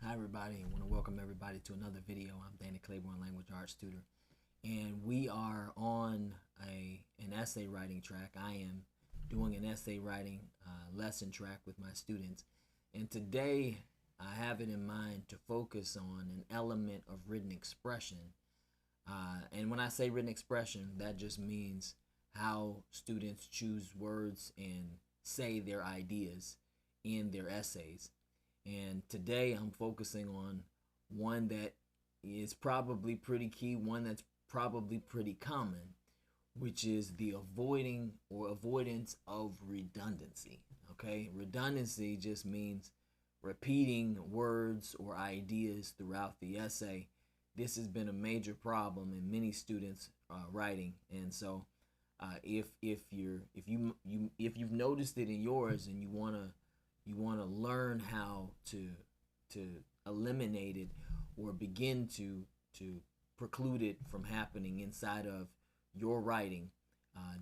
Hi everybody, I want to welcome everybody to another video. I'm Danny Claiborne, language arts tutor, and we are on an essay writing track. I am doing an essay writing lesson track with my students, and today I have it in mind to focus on an element of written expression. And when I say written expression, that just means how students choose words and say their ideas in their essays. And today I'm focusing on one that is probably pretty key, one that's probably pretty common, which is the avoidance of redundancy. Okay, redundancy just means repeating words or ideas throughout the essay. This has been a major problem in many students writing, and so if you've noticed it in yours and you want to learn how to eliminate it or begin to preclude it from happening inside of your writing,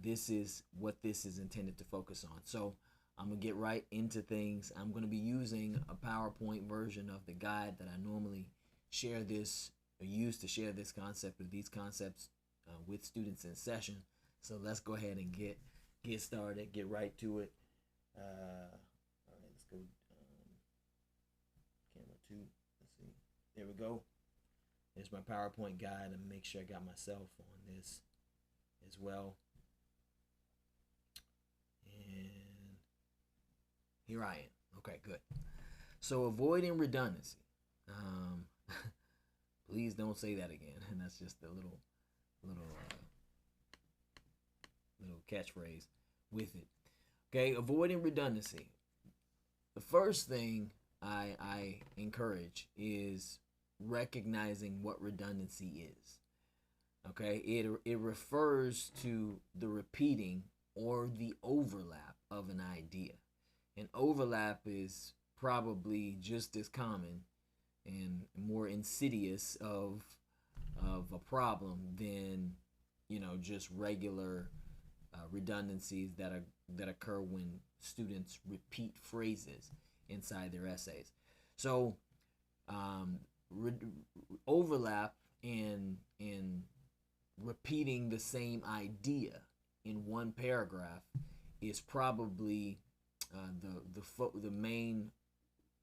this is what this is intended to focus on. So I'm gonna get right into things. I'm gonna be using a PowerPoint version of the guide that I normally use to share this concept or these concepts with students in session. So let's go ahead and get started, get right to it. All right, let's go. Camera 2. Let's see. There we go. There's my PowerPoint guide, and make sure I got myself on this as well. And here I am. Okay, good. So avoiding redundancy. Please don't say that again. And that's just a little catchphrase with it. Okay, avoiding redundancy. The first thing I encourage is recognizing what redundancy is. Okay, it refers to the repeating or the overlap of an idea. An overlap is probably just as common and more insidious of a problem than just regular redundancies that occur when students repeat phrases inside their essays. So overlap and repeating the same idea in one paragraph is probably the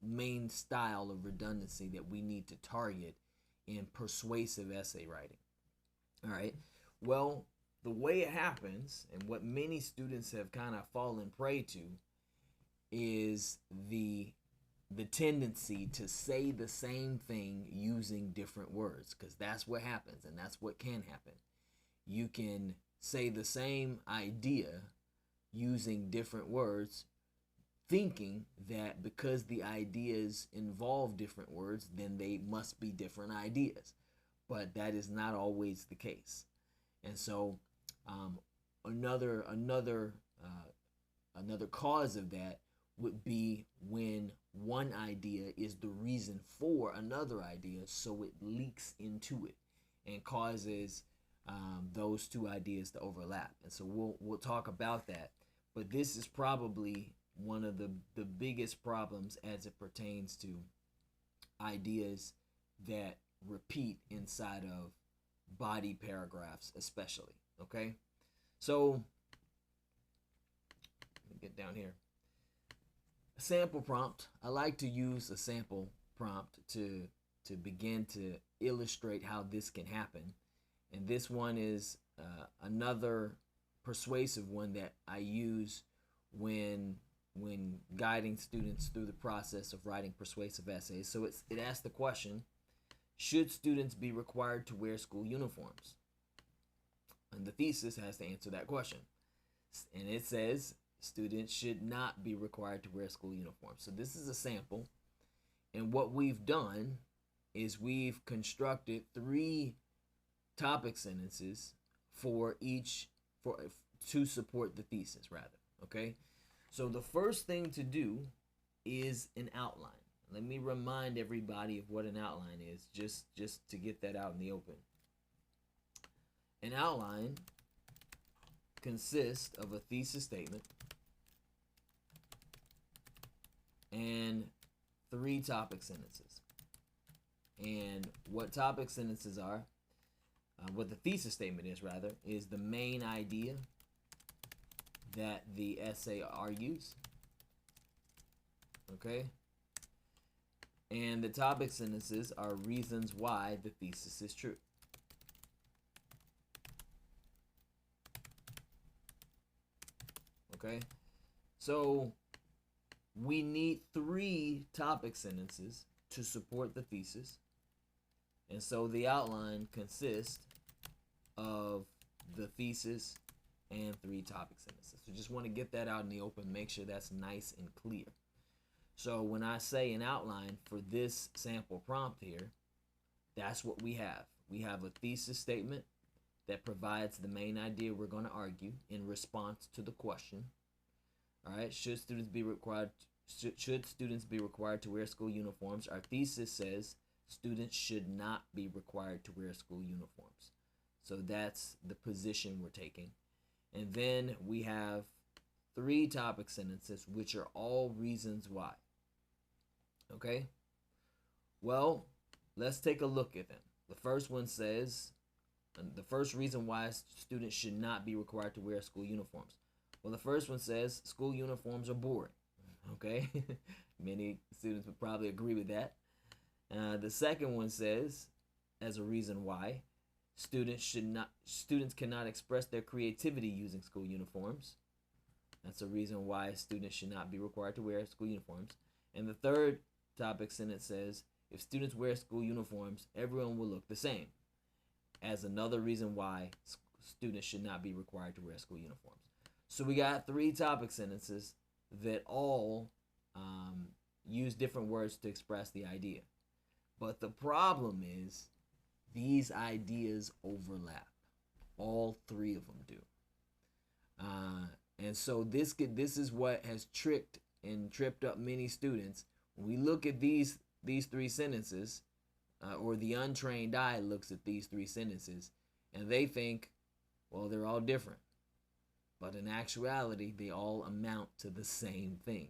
main style of redundancy that we need to target in persuasive essay writing. All right. Well, the way it happens, and what many students have kind of fallen prey to, is the tendency to say the same thing using different words, because that's what happens, and that's what can happen. You can say the same idea using different words, thinking that because the ideas involve different words, then they must be different ideas. But that is not always the case. And so another cause of that would be when one idea is the reason for another idea, so it leaks into it and causes those two ideas to overlap. And so we'll talk about that. But this is probably one of the biggest problems as it pertains to ideas that repeat inside of body paragraphs, especially. Okay, so let me get down here. A sample prompt. I like to use a sample prompt to begin to illustrate how this can happen, and this one is another persuasive one that I use when guiding students through the process of writing persuasive essays. So it asks the question: should students be required to wear school uniforms? And the thesis has to answer that question. And it says students should not be required to wear school uniforms. So this is a sample. And what we've done is we've constructed 3 topic sentences to support the thesis, rather. Okay? So the first thing to do is an outline. Let me remind everybody of what an outline is, just to get that out in the open. An outline consists of a thesis statement and 3 topic sentences. And what topic sentences are, what the thesis statement is rather, is the main idea that the essay argues. Okay? And the topic sentences are reasons why the thesis is true. Okay? So we need 3 topic sentences to support the thesis. And so the outline consists of the thesis and 3 topic sentences. So just want to get that out in the open, make sure that's nice and clear. So when I say an outline for this sample prompt here, that's what we have. We have a thesis statement that provides the main idea we're going to argue in response to the question. All right, should students be required to wear school uniforms? Our thesis says students should not be required to wear school uniforms. So that's the position we're taking. And then we have 3 topic sentences, which are all reasons why. Okay? Well, let's take a look at them. The first one says, the first reason why students should not be required to wear school uniforms. Well, the first one says school uniforms are boring. Okay? Many students would probably agree with that. The second one says, as a reason why, students cannot express their creativity using school uniforms. That's a reason why students should not be required to wear school uniforms. And the third topic sentence says, if students wear school uniforms, everyone will look the same. As another reason why students should not be required to wear school uniforms. So we got 3 topic sentences that all use different words to express the idea. But the problem is these ideas overlap. All 3 of them do. And so this is what has tricked and tripped up many students. When we look at these 3 sentences, or the untrained eye looks at these 3 sentences, and they think, well, they're all different. But in actuality, they all amount to the same thing.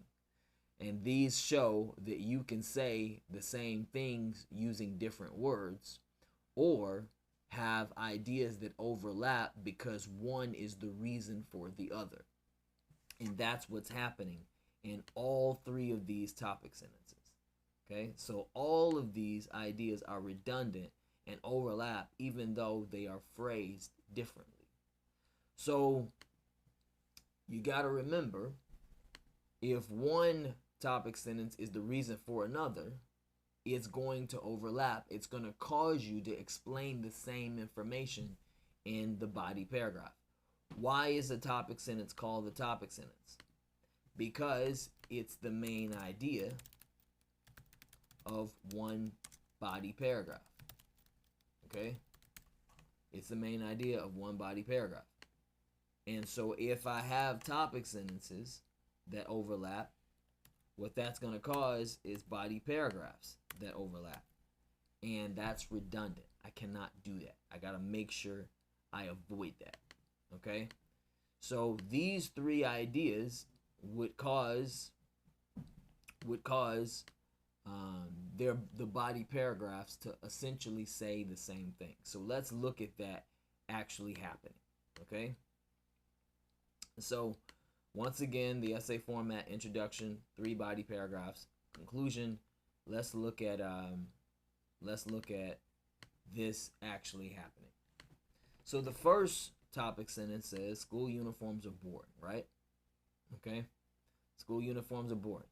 And these show that you can say the same things using different words, or have ideas that overlap because one is the reason for the other. And that's what's happening in all 3 of these topic sentences. Okay, so all of these ideas are redundant and overlap even though they are phrased differently. So you got to remember, if one topic sentence is the reason for another, it's going to overlap. It's going to cause you to explain the same information in the body paragraph. Why is a topic sentence called the topic sentence? Because it's the main idea of one body paragraph. Okay? It's the main idea of one body paragraph. And so if I have topic sentences that overlap, what that's going to cause is body paragraphs that overlap. And that's redundant. I cannot do that. I got to make sure I avoid that. Okay? So these 3 ideas would cause the body paragraphs to essentially say the same thing. So let's look at that actually happening. Okay? So once again, the essay format: introduction, 3 body paragraphs, conclusion. Let's look at this actually happening. So the first topic sentence says school uniforms are boring, right? Okay? School uniforms are boring.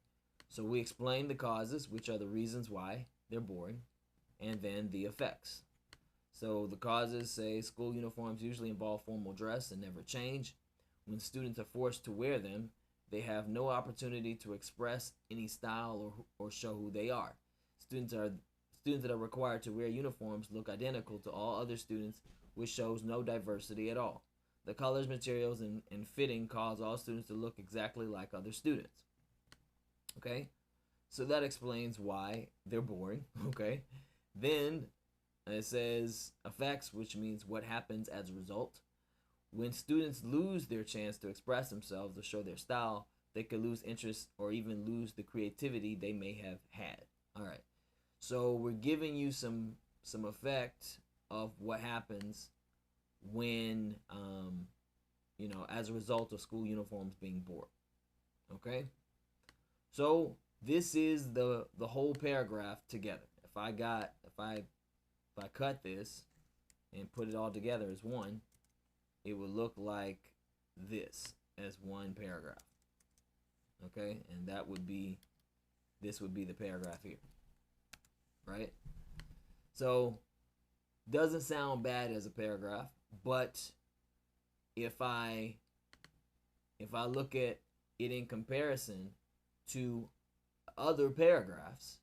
So we explain the causes, which are the reasons why they're boring, and then the effects. So the causes say school uniforms usually involve formal dress and never change. When students are forced to wear them, they have no opportunity to express any style or show who they are. Students that are required to wear uniforms look identical to all other students, which shows no diversity at all. The colors, materials, and fitting cause all students to look exactly like other students. Okay? So that explains why they're boring. Okay? Then it says effects, which means what happens as a result. When students lose their chance to express themselves or show their style, they could lose interest or even lose the creativity they may have had. All right. So we're giving you some effect of what happens when as a result of school uniforms being bought. Okay? So this is the whole paragraph together. If I cut this and put it all together as one, it would look like this as one paragraph. Okay? And this would be the paragraph here. Right? So doesn't sound bad as a paragraph, but if I look at it in comparison to other paragraphs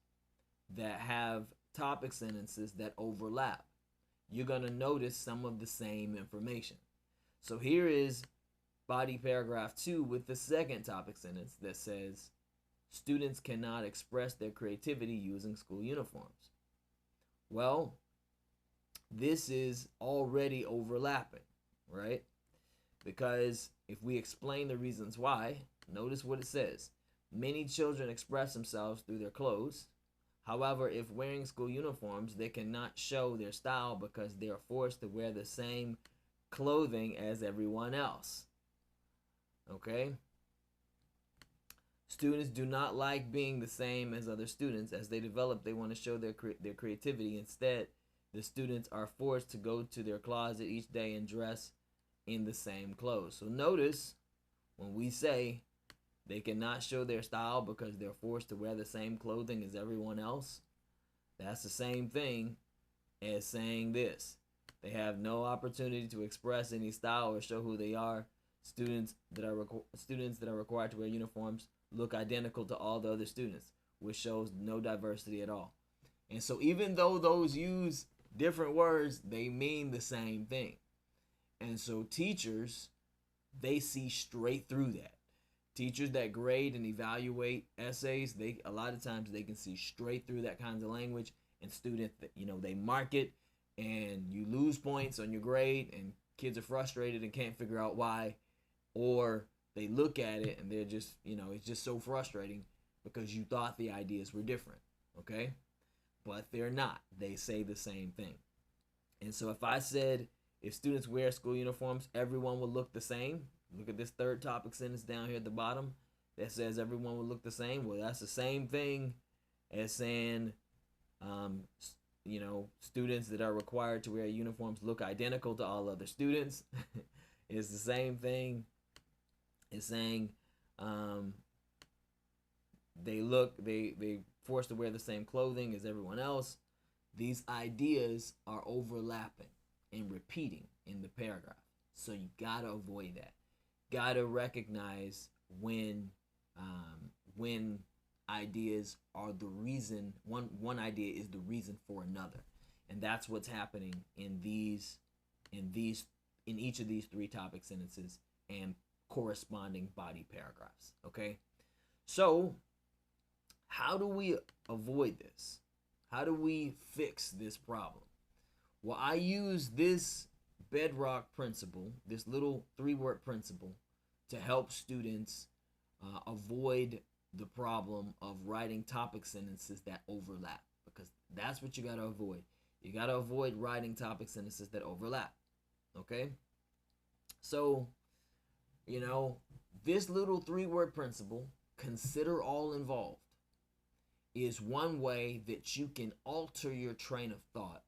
that have topic sentences that overlap, you're going to notice some of the same information. So here is body paragraph 2 with the second topic sentence that says, students cannot express their creativity using school uniforms. Well, this is already overlapping, right? Because if we explain the reasons why, notice what it says. Many children express themselves through their clothes. However, if wearing school uniforms, they cannot show their style because they are forced to wear the same clothing as everyone else. Okay? Students do not like being the same as other students. As they develop, they want to show their creativity. Instead, the students are forced to go to their closet each day and dress in the same clothes. So notice when we say they cannot show their style because they're forced to wear the same clothing as everyone else, that's the same thing as saying this. They have no opportunity to express any style or show who they are. Students that are required to wear uniforms look identical to all the other students, which shows no diversity at all. And so even though those use different words, they mean the same thing. And so teachers, they see straight through that. Teachers that grade and evaluate essays, a lot of times they can see straight through that kind of language. And students, they mark it, and you lose points on your grade, and kids are frustrated and can't figure out why. Or they look at it and they're just, it's just so frustrating because you thought the ideas were different, okay? But they're not. They say the same thing. And so if I said, if students wear school uniforms, everyone will look the same. Look at this third topic sentence down here at the bottom that says everyone will look the same. Well, that's the same thing as saying, students that are required to wear uniforms look identical to all other students. It's the same thing. It's saying they forced to wear the same clothing as everyone else. These ideas are overlapping and repeating in the paragraph. So you gotta avoid that. Gotta recognize when ideas are the reason. One idea is the reason for another, and that's what's happening in each of these three topic sentences and corresponding body paragraphs. Okay, so how do we avoid this? How do we fix this problem? Well, I use this bedrock principle, this little 3-word principle, to help students avoid the problem of writing topic sentences that overlap, because that's what you got to avoid. You got to avoid writing topic sentences that overlap. Okay? So, this little 3-word principle, consider all involved, is one way that you can alter your train of thought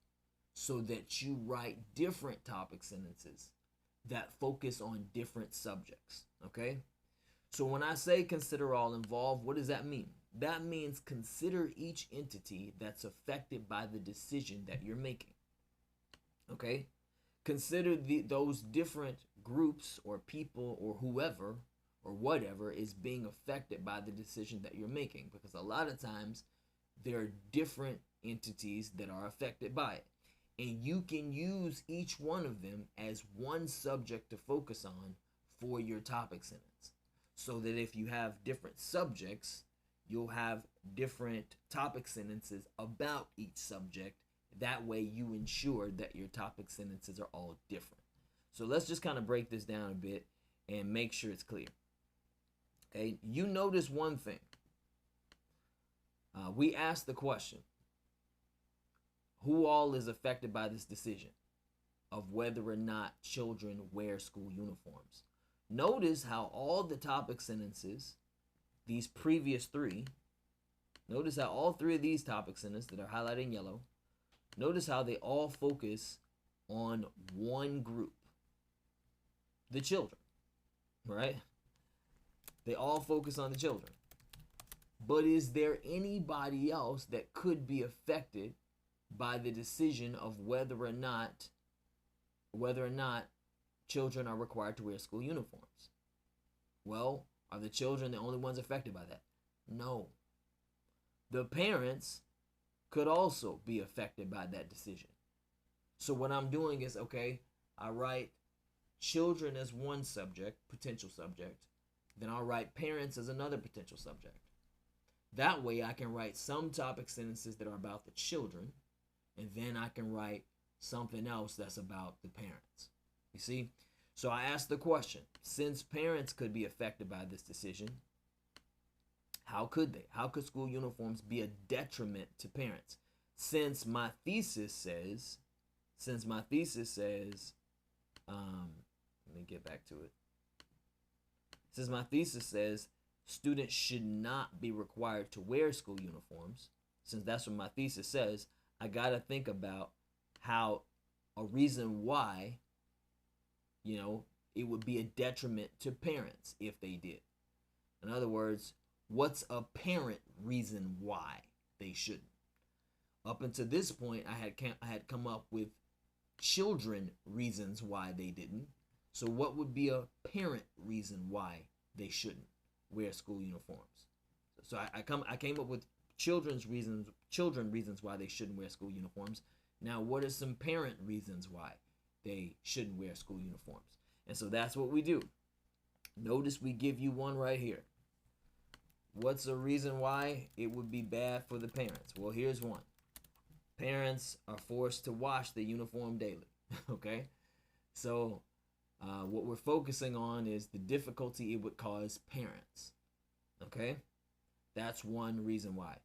so that you write different topic sentences that focus on different subjects. Okay? So when I say consider all involved, what does that mean? That means consider each entity that's affected by the decision that you're making. Okay? Consider those different groups or people or whoever or whatever is being affected by the decision that you're making, because a lot of times there are different entities that are affected by it. And you can use each one of them as one subject to focus on for your topic sentence. So that if you have different subjects, you'll have different topic sentences about each subject. That way you ensure that your topic sentences are all different. So let's just kind of break this down a bit and make sure it's clear. Okay, you notice one thing. We asked the question, Who all is affected by this decision of whether or not children wear school uniforms? Notice how all the topic sentences, these previous three, notice how all three of these topic sentences that are highlighted in yellow, notice how they all focus on one group, the children, right? They all focus on the children. But is there anybody else that could be affected by the decision of whether or not children are required to wear school uniforms? Well, are the children the only ones affected by that? No. The parents could also be affected by that decision. So what I'm doing is, okay, I write children as one subject, potential subject, then I'll write parents as another potential subject. That way I can write some topic sentences that are about the children, and then I can write something else that's about the parents. You see? So I asked the question, since parents could be affected by this decision, how could they? How could school uniforms be a detriment to parents? Since my thesis says, let me get back to it. Since my thesis says students should not be required to wear school uniforms, since that's what my thesis says, I got to think about how a reason why, it would be a detriment to parents if they did. In other words, what's a parent reason why they shouldn't? Up until this point, I had come up with children reasons why they didn't. So what would be a parent reason why they shouldn't wear school uniforms? So I came up with children reasons why they shouldn't wear school uniforms. Now, what are some parent reasons why they shouldn't wear school uniforms? And so that's what we do. Notice we give you one right here. What's a reason why it would be bad for the parents? Well, here's one. Parents are forced to wash the uniform daily. Okay? So what we're focusing on is the difficulty it would cause parents. Okay? That's one reason why.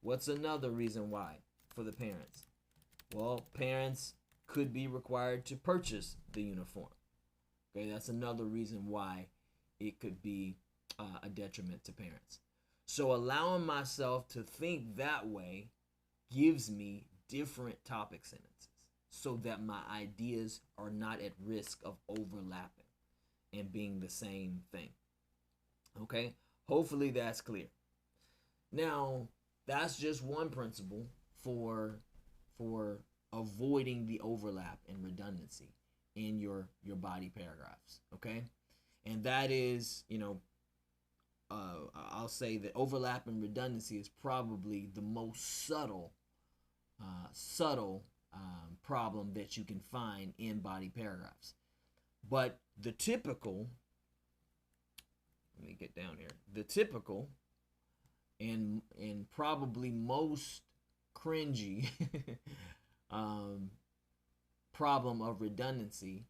What's another reason why for the parents? Well, parents could be required to purchase the uniform. Okay, that's another reason why it could be a detriment to parents. So allowing myself to think that way gives me different topic sentences so that my ideas are not at risk of overlapping and being the same thing. Okay, hopefully that's clear. Now, that's just one principle for avoiding the overlap and redundancy in your body paragraphs. Okay, and that is, I'll say that overlap and redundancy is probably the most subtle problem that you can find in body paragraphs. But the typical, let me get down here, the typical and probably most cringy problem of redundancy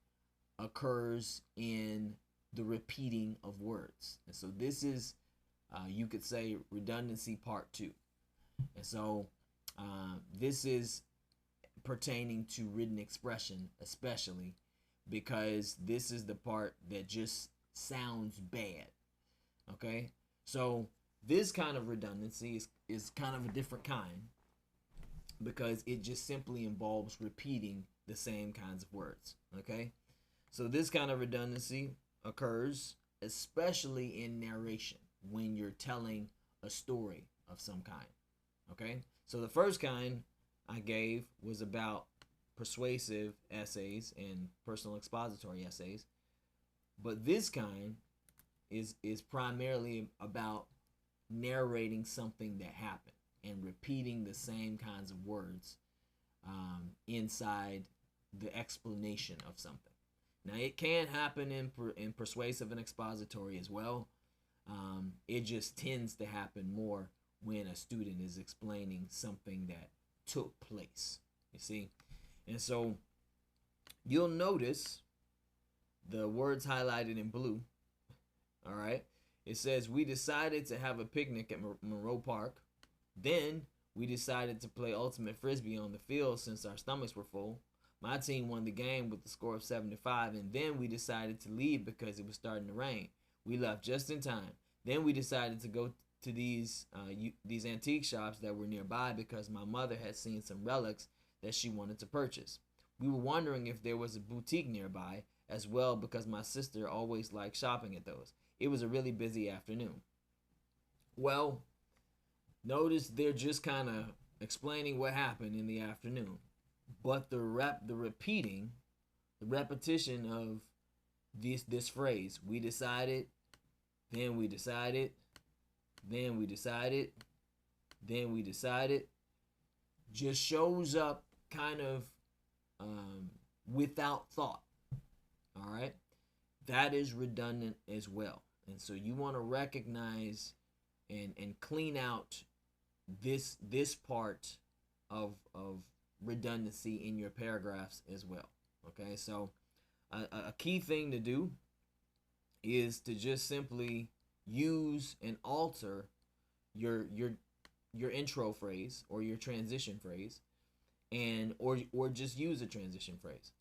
occurs in the repeating of words. And so this is, you could say, redundancy part 2. And so this is pertaining to written expression, especially because this is the part that just sounds bad. Okay, so this kind of redundancy is kind of a different kind because it just simply involves repeating the same kinds of words. Okay, so this kind of redundancy occurs especially in narration when you're telling a story of some kind. Okay, so the first kind I gave was about persuasive essays and personal expository essays, but this kind is primarily about narrating something that happened and repeating the same kinds of words inside the explanation of something. Now, it can happen in persuasive and expository as well. It just tends to happen more when a student is explaining something that took place, you see. And so you'll notice the words highlighted in blue. All right, it says we decided to have a picnic at Monroe Park. Then we decided to play ultimate frisbee on the field since our stomachs were full. My team won the game with the score of 7-5, and then we decided to leave because it was starting to rain. We left just in time. Then we decided to go to these antique shops that were nearby because my mother had seen some relics that she wanted to purchase. We were wondering if there was a boutique nearby as well because my sister always liked shopping at those. It was a really busy afternoon. Well, notice they're just kind of explaining what happened in the afternoon. But the repetition of this phrase, we decided, then we decided, then we decided, then we decided, just shows up kind of without thought. All right, that is redundant as well. And so you want to recognize and clean out this part of redundancy in your paragraphs as well. Okay, so a key thing to do is to just simply use and alter your intro phrase or your transition phrase, and or just use a transition phrase,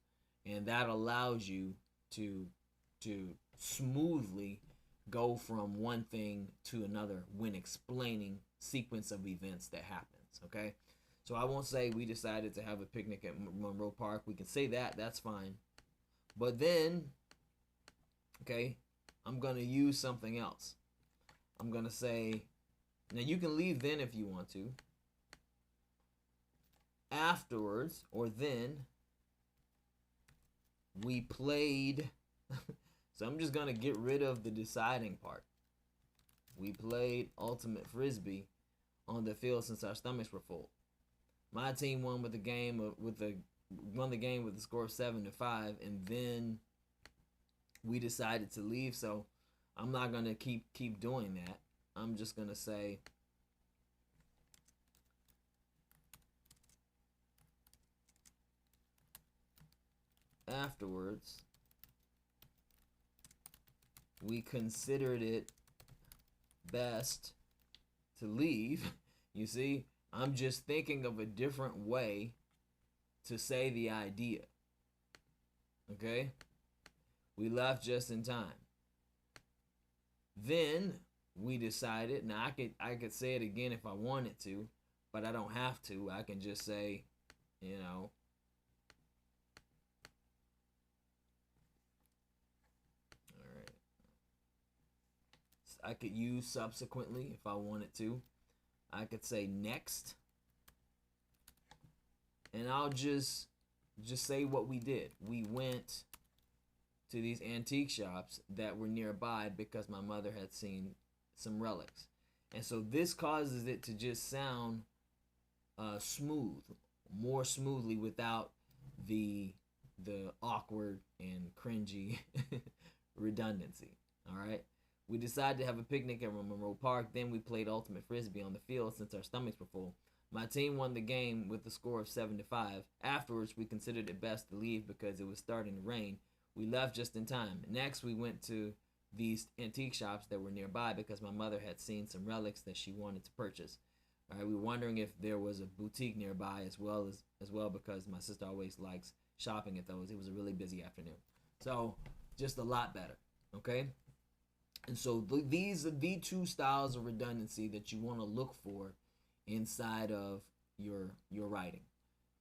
and that allows you to smoothly go from one thing to another when explaining sequence of events that happens. Okay, so I won't say we decided to have a picnic at Monroe Park. We can say that, that's fine. But then, okay, I'm going to use something else. I'm going to say, now you can leave then if you want to. Afterwards, or then, we played. So I'm just going to get rid of the deciding part. We played ultimate frisbee on the field since our stomachs were full. My team won with the game with the score of 7-5, and then we decided to leave. So I'm not gonna keep doing that. I'm just gonna say afterwards we considered it best to leave. You see, I'm just thinking of a different way to say the idea. Okay? We left just in time. Then we decided, now I could say it again if I wanted to, but I don't have to. I can just say, you know, all right. I could use subsequently if I wanted to. I could say next. And I'll just say what we did. We went to these antique shops that were nearby because my mother had seen some relics. And so this causes it to just sound smooth, more smoothly without the awkward and cringy redundancy. All right. We decided to have a picnic at Monroe Park. Then we played ultimate frisbee on the field since our stomachs were full. My team won the game with the score of 7-5. Afterwards, we considered it best to leave because it was starting to rain. We left just in time. Next, we went to these antique shops that were nearby because my mother had seen some relics that she wanted to purchase. All right, we were wondering if there was a boutique nearby as well because my sister always likes shopping at those. It was a really busy afternoon. So, just a lot better, okay? And so these are the two styles of redundancy that you want to look for inside of your writing.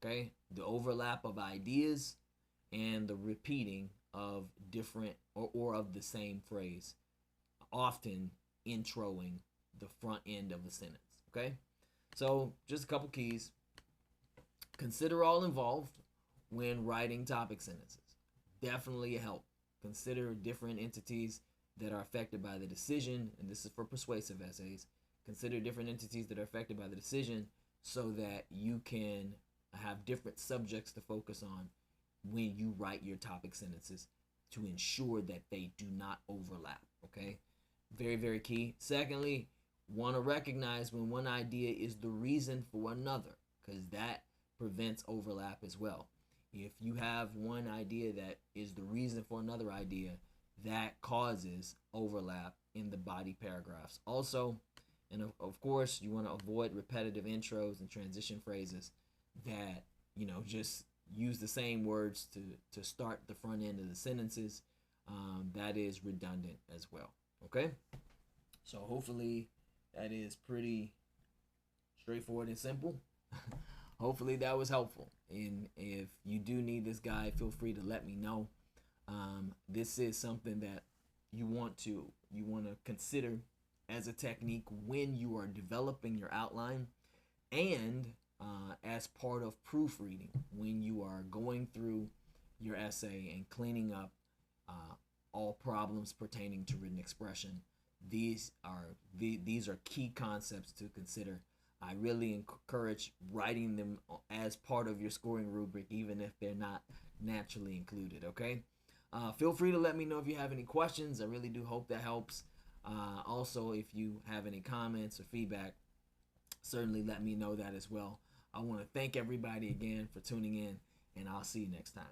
Okay? The overlap of ideas and the repeating of different or of the same phrase, often introing the front end of the sentence. Okay? So just a couple keys. Consider all involved when writing topic sentences. Definitely a help. Consider different entities that are affected by the decision, and this is for persuasive essays. Consider different entities that are affected by the decision so that you can have different subjects to focus on when you write your topic sentences to ensure that they do not overlap, okay? Very, very key. Secondly, want to recognize when one idea is the reason for another, because that prevents overlap as well. If you have one idea that is the reason for another idea, that causes overlap in the body paragraphs. Also, And of course, you want to avoid repetitive intros and transition phrases that, just use the same words to start the front end of the sentences. That is redundant as well. Okay? So hopefully that is pretty straightforward and simple. Hopefully that was helpful. And if you do need this guide, feel free to let me know. This is something that you want to consider as a technique when you are developing your outline, and as part of proofreading when you are going through your essay and cleaning up all problems pertaining to written expression. These are key concepts to consider. I really encourage writing them as part of your scoring rubric, even if they're not naturally included. Okay. Feel free to let me know if you have any questions. I really do hope that helps. Also, if you have any comments or feedback, certainly let me know that as well. I want to thank everybody again for tuning in, and I'll see you next time.